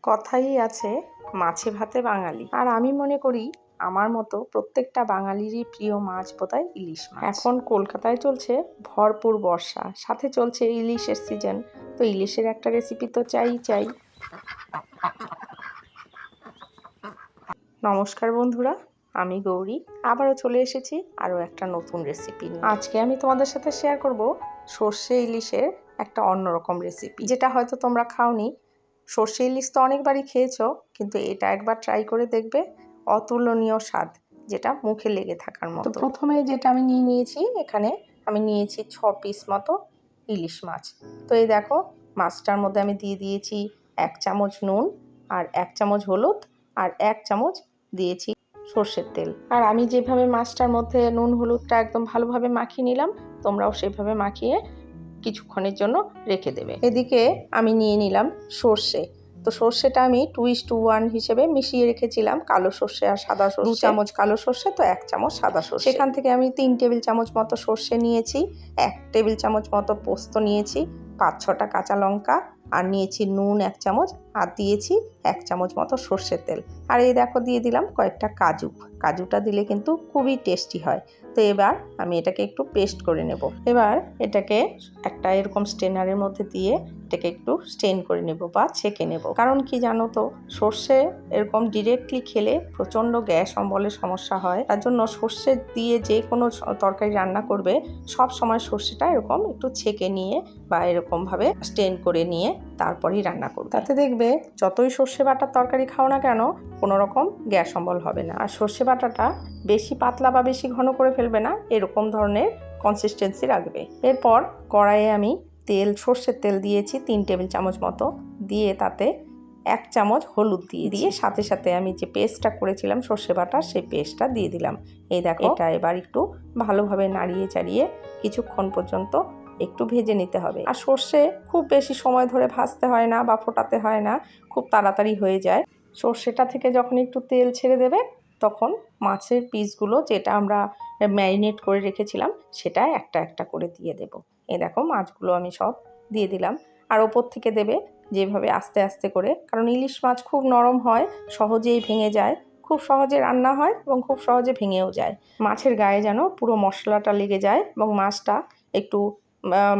কথাই আছে মাছে ভাতে বাঙালি। আর আমি মনে করি আমার মতো প্রত্যেকটা বাঙালিরই প্রিয় মাছ বোধহয় ইলিশ মাছ। এখন কলকাতায় চলছে ভরপুর বর্ষা, সাথে চলছে ইলিশের সিজন, তো ইলিশের একটা রেসিপি তো চাই। নমস্কার বন্ধুরা, আমি গৌরী আবারও চলে এসেছি আরও একটা নতুন রেসিপি নিয়ে। আজকে আমি তোমাদের সাথে শেয়ার করব সর্ষে ইলিশের একটা অন্যরকম রেসিপি, যেটা হয়তো তোমরা খাওনি। সর্ষে ইলিশ তো অনেকবারই খেয়েছো, কিন্তু এটা একবার ট্রাই করে দেখবে, অতুলনীয় স্বাদ, যেটা মুখে লেগে থাকার মতো। তো প্রথমে যেটা আমি নিয়েছি, এখানে আমি নিয়েছি 6 পিস মতো ইলিশ মাছ। তো এই দেখো, মাছটার মধ্যে আমি দিয়ে দিয়েছি 1 চামচ নুন, আর 1 চামচ হলুদ, আর 1 চামচ দিয়েছি সর্ষের তেল। আর আমি যেভাবে মাছটার মধ্যে নুন হলুদটা একদম ভালোভাবে মাখিয়ে নিলাম, তোমরাও সেভাবে মাখিয়ে কিছুক্ষণের জন্য রেখে দেবে। এদিকে আমি নিয়ে নিলাম সর্ষে। তো সর্ষেটা আমি 2:1 হিসেবে মিশিয়ে রেখেছিলাম, কালো সর্ষে আর সাদা সর্ষে। 2 চামচ কালো সর্ষে, তো 1 চামচ সাদা সর্ষে। সেখান থেকে আমি 3 টেবিল চামচ মতো সর্ষে নিয়েছি, 1 টেবিল চামচ মতো পোস্ত নিয়েছি, 5-6টা কাঁচা লঙ্কা, আর নিয়েছি নুন 1 চামচ, আর দিয়েছি 1 চামচ মতো সর্ষের তেল। আর এই দেখো দিয়ে দিলাম কয়েকটা কাজুটা দিলে কিন্তু খুবই টেস্টি হয়। তো এবার আমি এটাকে একটু পেস্ট করে নেব। এবার এটাকে একটা এরকম স্ট্রেনারের মধ্যে দিয়ে এটাকে একটু স্ট্রেন করে নেব বা ছেঁকে নেব। কারণ কি জানো তো, সর্ষে এরকম ডিরেক্টলি খেলে প্রচণ্ড গ্যাস অম্বলের সমস্যা হয়। তার জন্য সর্ষে দিয়ে যে কোনো তরকারি রান্না করবে, সব সময় সর্ষেটা এরকম একটু ছেঁকে নিয়ে বা এরকমভাবে স্ট্রেন করে নিয়ে তারপরেই রান্না করবে। তাতে দেখবে যতই সর্ষে বাটার তরকারি খাও না কেন, কোনো রকম গ্যাস অম্বল হবে না। আর সর্ষে বাটাটা বেশি পাতলা বা বেশি ঘন করে ফেলবে না, এরকম ধরনের কনসিস্টেন্সি রাখবে। এরপর কড়াইয়ে আমি সর্ষের তেল দিয়েছি 3 টেবিল চামচ মতো, দিয়ে তাতে 1 চামচ হলুদ দিয়ে সাথে সাথে আমি যে পেস্টটা করেছিলাম সর্ষে বাটার, সেই পেস্টটা দিয়ে দিলাম। এই দেখো, এটা এবার একটু ভালোভাবে নাড়িয়ে চাড়িয়ে কিছুক্ষণ পর্যন্ত একটু ভেজে নিতে হবে। আর সর্ষে খুব বেশি সময় ধরে ভাজতে হয় না বা ফোটাতে হয় না, খুব তাড়াতাড়ি হয়ে যায়। সর্ষেটা থেকে যখন একটু তেল ছেড়ে দেবে, তখন মাছের পিসগুলো যেটা আমরা ম্যারিনেট করে রেখেছিলাম, সেটা একটা একটা করে দিয়ে দেব। এই দেখো, মাছগুলো আমি সব দিয়ে দিলাম। আর ওপর থেকে দেবে যেভাবে আস্তে আস্তে করে, কারণ ইলিশ মাছ খুব নরম হয়, সহজেই ভেঙে যায়, খুব সহজে রান্না হয় এবং খুব সহজে ভেঙেও যায়। মাছের গায়ে যেন পুরো মশলাটা লেগে যায় এবং মাছটা একটু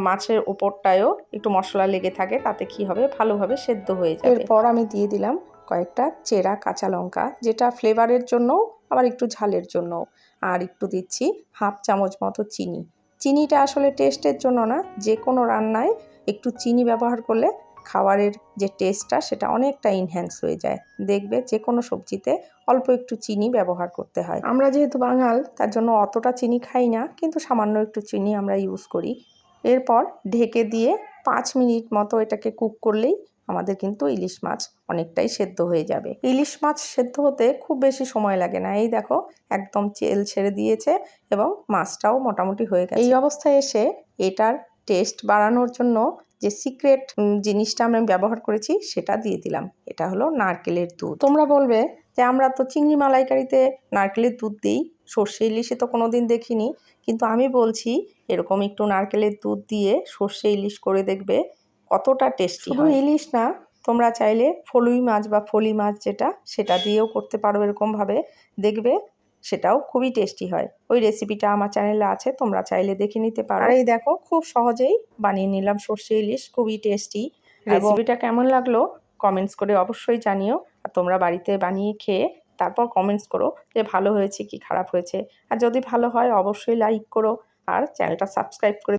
মাছের ওপরটায়ও একটু মশলা লেগে থাকে, তাতে কি হবে, ভালোভাবে সেদ্ধ হয়ে যাবে। এরপর আমি দিয়ে দিলাম কয়েকটা চেরা কাঁচা লঙ্কা, যেটা ফ্লেভারের জন্য আবার একটু ঝালের জন্য। আর একটু দিচ্ছি 1/2 চামচ মতো চিনিটা আসলে টেস্টের জন্য না, যে কোনো রান্নায় একটু চিনি ব্যবহার করলে খাবারের যে টেস্টটা সেটা অনেকটা ইনহ্যান্স হয়ে যায়। দেখবে যে কোনো সবজিতে অল্প একটু চিনি ব্যবহার করতে হয়। আমরা যেহেতু বাঙাল, তার জন্য অতটা চিনি খাই না, কিন্তু সামান্য একটু চিনি আমরা ইউজ করি। এরপর ঢেকে দিয়ে 5 মিনিট মতো এটাকে কুক করলেই আমাদের কিন্তু ইলিশ মাছ অনেকটাই সেদ্ধ হয়ে যাবে। ইলিশ মাছ সেদ্ধ হতে খুব বেশি সময় লাগে না। এই দেখো, একদম তেল ছেড়ে দিয়েছে এবং মাছটাও মোটামুটি হয়ে গেছে। এই অবস্থায় এসে এটার টেস্ট বাড়ানোর জন্য যে সিক্রেট জিনিসটা আমরা ব্যবহার করেছি, সেটা দিয়ে দিলাম। এটা হলো নারকেলের দুধ। তোমরা বলবে যে আমরা তো চিংড়ি মালাইকারিতে নারকেলের দুধ দিই, সর্ষে ইলিশে তো কোনোদিন দেখিনি। কিন্তু আমি বলছি, এরকম একটু নারকেলের দুধ দিয়ে সর্ষে ইলিশ করে দেখবে কতটা টেস্টি হয়। শুধু ইলিশ না, তোমরা চাইলে ফলুই মাছ বা ফলি মাছ যেটা, সেটা দিয়েও করতে পারো এরকমভাবে, দেখবে সেটাও খুবই টেস্টি হয়। ওই রেসিপিটা আমার চ্যানেলে আছে, তোমরা চাইলে দেখে নিতে পারো। আর এই দেখো, খুব সহজেই বানিয়ে নিলাম সর্ষে ইলিশ, খুবই টেস্টি। রেসিপিটা কেমন লাগলো কমেন্টস করে অবশ্যই জানিও। আর তোমরা বাড়িতে বানিয়ে খেয়ে তারপর কমেন্টস করো যে ভালো হয়েছে কি খারাপ হয়েছে। আর যদি ভালো হয় অবশ্যই লাইক করো, আর চ্যানেলটা সাবস্ক্রাইব করে